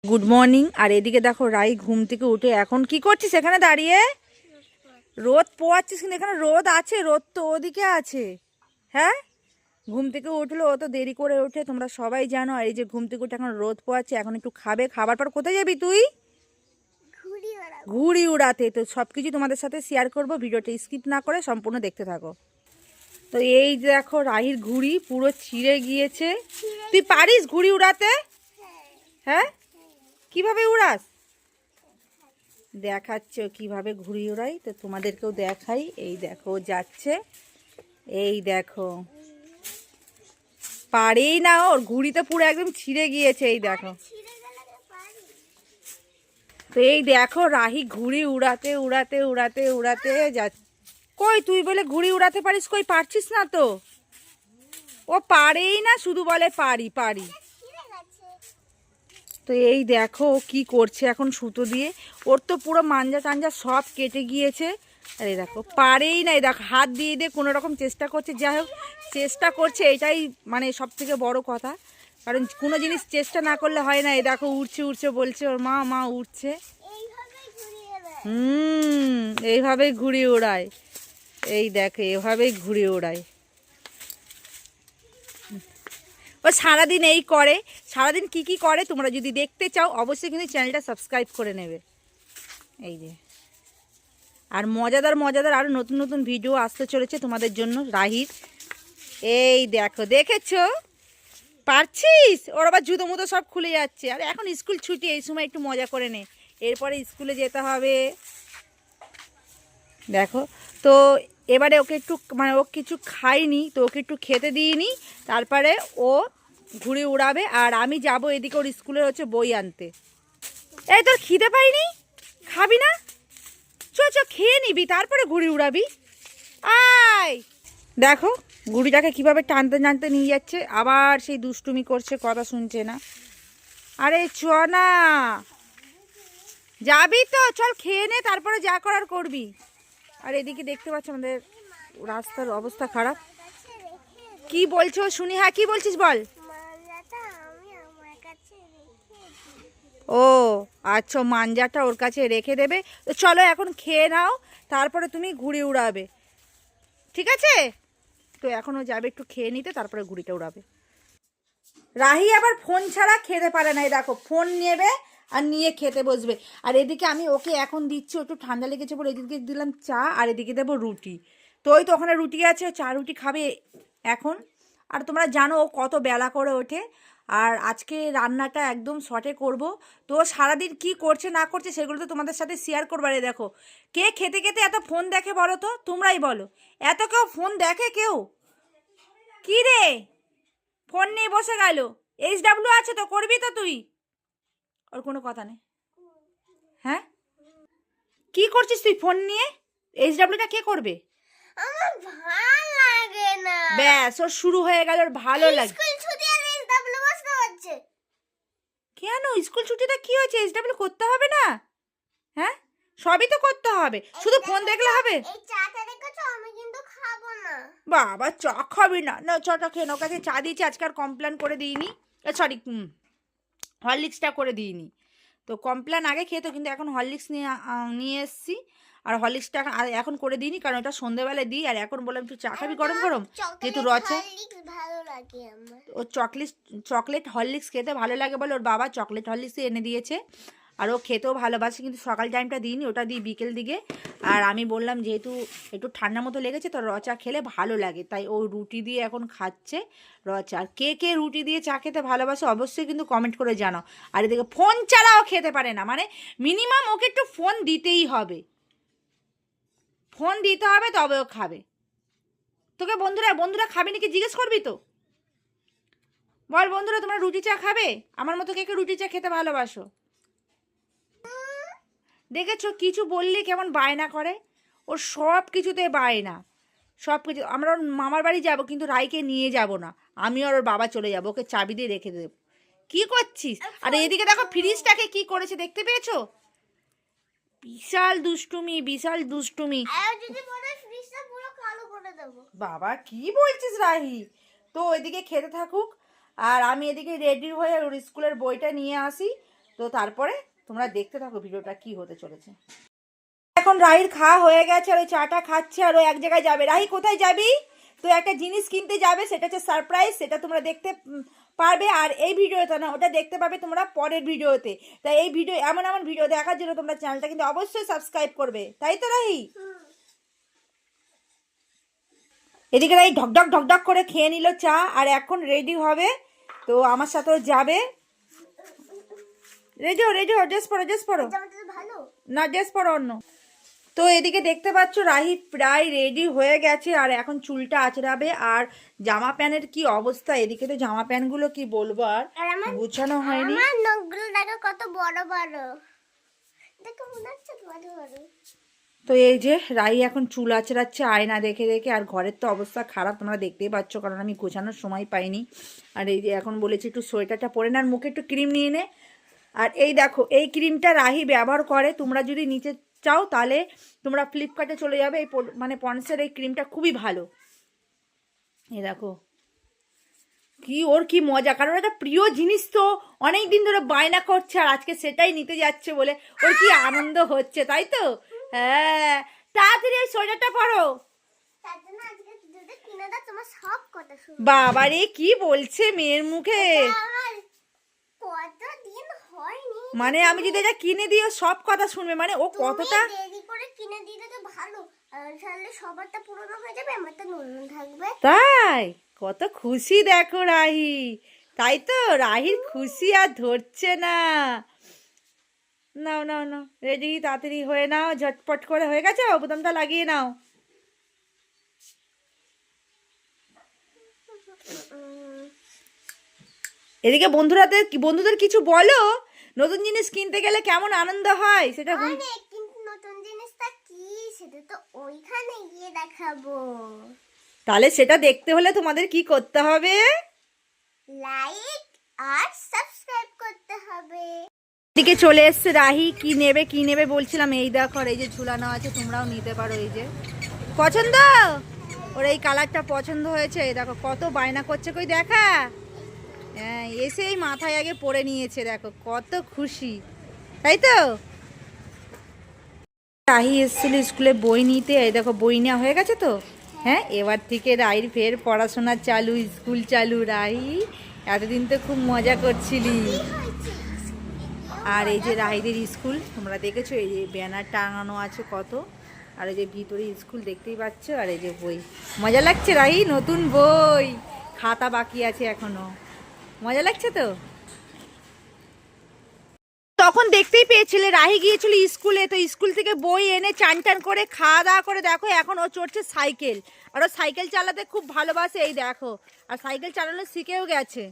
Good morning. আর এদিকে দেখো রাই ঘুম থেকে উঠে এখন কি করছিস এখানে দাঁড়িয়ে? রোদ পোয়াচ্ছিস কিন্তু এখানে রোদ আছে, রোদ তো ওদিকে আছে। হ্যাঁ, ঘুম থেকে উঠলো, ও তো দেরি করে ওঠে তোমরা সবাই জানো। আর এই যে ঘুম থেকে উঠে এখন রোদ পোয়াচ্ছে, এখন একটু খাবে, খাবার পর কোথায় যাবি তুই? ঘুড়ি উড়াতে। তো সব কিছু তোমাদের সাথে শেয়ার করব, ভিডিওটা স্কিপ না করে সম্পূর্ণ দেখতে থাকো। তো এই দেখো রাহির ঘুড়ি পুরো ছিঁড়ে গিয়েছে। তুই পারিস ঘুড়ি উড়াতে? হ্যাঁ, কিভাবে উড়াস দেখাচ্ছ? কিভাবে ঘুড়ি উড়াই তো তোমাদেরকেও দেখাই। এই দেখো যাচ্ছে, এই দেখো পারেই না, ওর ঘুড়িতে পুরো একদম ছিঁড়ে গিয়েছে। এই দেখো, তো এই দেখো রাহি ঘুড়ি উড়াতে উড়াতে উড়াতে উড়াতে যাচ্ছে। কই তুই বলে ঘুড়ি উড়াতে পারিস, কই পারছিস না তো। ও পারেই না, শুধু বলে পারি পারি। তো এই দেখো ও কি করছে এখন সুতো দিয়ে, ওর তো পুরো মাঞ্জা টাঞ্জা সব কেটে গিয়েছে। আর এই দেখো পারেই না, এই দেখো হাত দিয়ে দিয়ে কোনো রকম চেষ্টা করছে। যাই হোক চেষ্টা করছে, এটাই মানে সব থেকে বড় কথা, কারণ কোনো জিনিস চেষ্টা না করলে হয় না। এই দেখো উড়ছে উড়ছে বলছে ওর মা, মা উড়ছে। এইভাবেই ঘুড়ি ওড়ায়। এই দেখো এভাবেই ঘুড়ি ওড়ায়। ও সারাদিন এই করে। সারাদিন কি কি করে তোমরা যদি দেখতে চাও অবশ্যই কিন্তু চ্যানেলটা সাবস্ক্রাইব করে নেবে। এই যে, আর মজাদার মজাদার আরও নতুন নতুন ভিডিও আসতে চলেছে তোমাদের জন্য রাহির। এই দেখো দেখেছো, পারছিস? ওর আবার জুতো মুতো সব খুলে যাচ্ছে। আর এখন স্কুল ছুটি, এই সময় একটু মজা করে নে, এরপরে স্কুলে যেতে হবে। দেখো, তো এবারে ওকে একটু মানে ও কিছু খাইনি, তো ওকে একটু খেতে দিইনি, তারপরে ও ঘুড়ি উড়াবে। আর আমি যাব এদিকে ওর স্কুলের হচ্ছে বই আনতে। এই তোর খিদে পাইনি, খাবি না? চ চ খেয়ে নিবি তারপরে ঘুড়ি উড়াবি। আয় দেখো ঘুড়িটাকে কিভাবে টানতে টানতে নিয়ে যাচ্ছে, আবার সেই দুষ্টুমি করছে, কথা শুনছে না। আরে চ না, যাবি তো চল খেয়ে নে, তারপরে যা করার করবি। আর এদিকে দেখতে পাচ্ছ আমাদের রাস্তার অবস্থা খারাপ। কি বলছো শুনি? হ্যাঁ কি বলছিস বল। ও আচ্ছা, মাঞ্জাটা ওর কাছে রেখে দেবে। তো চলো এখন খেয়ে নাও, তারপরে তুমি ঘুড়ি উড়াবে, ঠিক আছে? তো এখনও যাবে একটু খেয়ে নিতে, তারপরে ঘুড়িটা উড়াবে। রাহি আবার ফোন ছাড়া খেতে পারে না। এই দেখো ফোন নেবে আর নিয়ে খেতে বসবে। আর এদিকে আমি ওকে এখন দিচ্ছি, একটু ঠান্ডা লেগেছে বলে এদিকে দিলাম চা, আর এদিকে দেবো রুটি। তো ওই তো ওখানে রুটি আছে, ও চা রুটি খাবে এখন। আর তোমরা জানো ও কত বেলা করে ওঠে। আর আজকে রান্নাটা একদম শর্টে করব। তো সারাদিন কি করছে না করছে সেগুলো তো তোমাদের সাথে শেয়ার করবার। দেখো কে খেতে খেতে এত ফোন দেখে বলো তো, তোমরাই বলো। এত কেউ ফোন দেখে কেউ? কি রে, ফোন নিয়ে বসে গেল। HW আছে তো, করবি তো তুই? ওর কোনো কথা নেই। হ্যাঁ, কি করছিস তুই ফোন নিয়ে? HWটা কে করবে? আমার ভালো লাগে না। ব্যাস ওর শুরু হয়ে গেল, ওর ভালো লাগে। স্কুল ছুটি আর HW বসতে হচ্ছে। কেন স্কুল ছুটিটা কি হয়েছে? HW করতে হবে না? হ্যাঁ, সবই তো করতে হবে, শুধু ফোন দেখলে হবে? এই চাটা দেখেছো, আমি কিন্তু খাবো না। বাবা চা খাবি না? না চাটা খেয়ে নাও। কাছে চা দিয়েছি, আজকে আর কমপ্লেন করে দিইনি। সরি, হরলিক্সটা করে দিইনি। তো কমপ্লেন আগে খেতো, কিন্তু এখন হরলিক্স নিয়ে নিয়ে এসেছি। আর হরলিক্সটা এখন করে দিইনি, কারণ ওটা সন্ধেবেলায় দিই। আর এখন বললাম একটু চা খাবি গরম গরম, যেহেতু রচে। ভালো লাগে আমার। ও চকলেট হরলিক্স খেতে ভালো লাগে বলে ওর বাবা চকলেট হরলিক্সই এনে দিয়েছে। আর ও খেতেও ভালোবাসে, কিন্তু সকাল টাইমটা দিইনি, ওটা দিই বিকেল দিকে। আর আমি বললাম যেহেতু একটু ঠান্ডা মতো লেগেছে, তো রচা খেলে ভালো লাগে, তাই ও রুটি দিয়ে এখন খাচ্ছে রচা। আর কে কে রুটি দিয়ে চা খেতে ভালোবাসে অবশ্যই কিন্তু কমেন্ট করে জানাও। আর এদিকে ফোন ছাড়াও খেতে পারে না, মানে মিনিমাম ওকে একটু ফোন দিতেই হবে, ফোন দিতে হবে তবে ও খাবে। তোকে বন্ধুরা বন্ধুরা খাবি নাকি জিজ্ঞেস করবি তো? বল বন্ধুরা তোমরা রুটি চা খাবে? আমার মতো কে কে রুটি চা খেতে ভালোবাসো? দেখেছো কিছু বললে কেমন বায়না করে, ওর সব কিছুতে বায়না, সব কিছু। আমরা ওর মামার বাড়ি যাব, কিন্তু রাইকে নিয়ে যাব না, আমি আর ওর বাবা চলে যাব, ওকে চাবি দিয়ে রেখে দেব। কি করছিস? আর এদিকে দেখো ফ্রিজটাকে কি করেছে দেখতে পেয়েছো? বিশাল দুষ্টুমি, বিশাল দুষ্টুমি। আর যদি বলে ফ্রিজটা পুরো কালো করে দেব। বাবা কি বলছিস রাহি? তো এদিকে খেতে থাকুক, আর আমি এদিকে রেডি হয়ে ওর স্কুলের বইটা নিয়ে আসি। তো তারপরে তোমরা দেখতে থাকো ভিডিওটা কি হতে চলেছে। এখন রাহির খাওয়া হয়ে গেছে, আর ওই চাটা খাচ্ছে, আর ও এক জায়গায় যাবে। রাহি কোথায় যাবি? তো একটা জিনিস কিনতে যাবে, সেটা হচ্ছে সারপ্রাইজ, সেটা তোমরা দেখতে পারবে। আর এই ভিডিওতে না, ওটা দেখতে পাবে তোমরা পরের ভিডিওতে। তাই এই ভিডিও এমন এমন ভিডিও দেখার জন্য তোমরা চ্যানেলটা কিন্তু অবশ্যই সাবস্ক্রাইব করবে, তাই তো রাহি? এদিকে রাহি ঢকঢক ঢকঢক করে খেয়ে নিল চা, আর এখন রেডি হবে। তো আমার সাথেও যাবে। রেজো রেজো, ড্রেস পরো, ড্রেস পরো। ভালো না, ড্রেস পরো অন্য। তো এদিকে দেখতে পাচ্ছ রাহি প্রায় রেডি হয়ে গেছে, আর এখন চুলটা আঁচড়াবে। আর জামা প্যান্টের কি অবস্থা, এদিকে তো জামা প্যান্টগুলো কি বলবো আর গুছানো হয়নি। আমার নখগুলো দেখো কত বড় বড়, দেখো মনে হচ্ছে বড় বড়। তো এই যে রাহি এখন চুল আঁচড়াচ্ছে আয়না দেখে দেখে। আর ঘরের তো অবস্থা খারাপ, তোমরা দেখতেই পাচ্ছ, কারণ আমি গোছানোর সময় পাইনি। আর এই যে এখন বলেছি একটু সোয়েটারটা পরে না, আর মুখে একটু ক্রিম নিয়ে নে। আর এই দেখো, এই ক্রিমটা রাহি ব্যবহার করে। তোমরা যদি নিতে চাও তাহলে তোমরা ফ্লিপকার্টে চলে যাবে। এই মানে পন্ডসের এই ক্রিমটা খুবই ভালো। এই দেখো কি ওর কি মজা, কারণ একটা প্রিয় জিনিস তো অনেক দিন ধরে বায়না করছে, আর আজকে সেটাই নিতে যাচ্ছে বলে ওর কি আনন্দ হচ্ছে, তাই তো? হ্যাঁ, তাড়াতাড়ি ওই সোয়েটারটা পরো। তার জন্য আজকে যদি কিনে দাও তোমার সব কথা শুনবো। বাবারে কি বলছে মেয়ের মুখে। আমার কতদিন হয়নি, মানে আমি যদি এটা কিনে দিও সব কথা শুনবে, মানে ও কতটা তুমি দেরি করে কিনে দিলে তো ভালো, তাহলে সবারটা পুরনো হয়ে যাবে, আমারটা নতুন থাকবে। তাই কত খুশি দেখো রাহি, তাই তো? রাহির খুশি আর ধরছে না। নাও নাও নাও, রেডি, তাড়াতাড়ি হয়ে নাও, ঝটপট করে হয়ে গেছে, বোতামটা লাগিয়ে নাও। এদিকে বন্ধুদের কিছু বলো, নতুন জিনিস কিনতে গেলে কেমন আনন্দ হয় সেটা অনেক, কিন্তু নতুন জিনিসটা কি সেটা তো ওইখানে গিয়ে দেখাবো। তাহলে সেটা দেখতে হলে তোমাদের কি করতে হবে? লাইক আর সাবস্ক্রাইব করতে হবে। এদিকে চলে এসছে রাহি, কি নেবে বলছিলাম। এই দেখো, আর এই যে ঝুলানো আছে, তোমরাও নিতে পারো। এই যে পছন্দ, ওর এই কালারটা পছন্দ হয়েছে। এই দেখো কত বায়না করছে, কই দেখা। হ্যাঁ, এসেই মাথায় আগে পরে নিয়েছে, দেখো কত খুশি, তাই তো? রাহি এসেছিল স্কুলে বই নিতে। এই দেখো বই নেওয়া হয়ে গেছে তো। হ্যাঁ, এবার থেকে রাহির ফের পড়াশোনা চালু, স্কুল চালু। রাহি এতদিন তো খুব মজা করছিলি। আর এই যে রাহিদের স্কুল তোমরা দেখেছো, এই যে ব্যানার টাঙানো আছে কত। আর এই যে ভিতরে স্কুল দেখতেই পাচ্ছ। আর এই যে বই, মজা লাগছে রাহি, নতুন বই, খাতা বাকি আছে এখনো। মজা লাগছে তো? তখন দেখতেই পেয়েছিলে রাহি গিয়েছিল স্কুলে, তো স্কুল থেকে বই এনে চান টান করে খাওয়া দাওয়া করে দেখো এখন ও চড়ছে সাইকেল। আর ও সাইকেল চালাতে খুব ভালোবাসে, এই দেখো। আর সাইকেল চালানো শিখেও গেছে।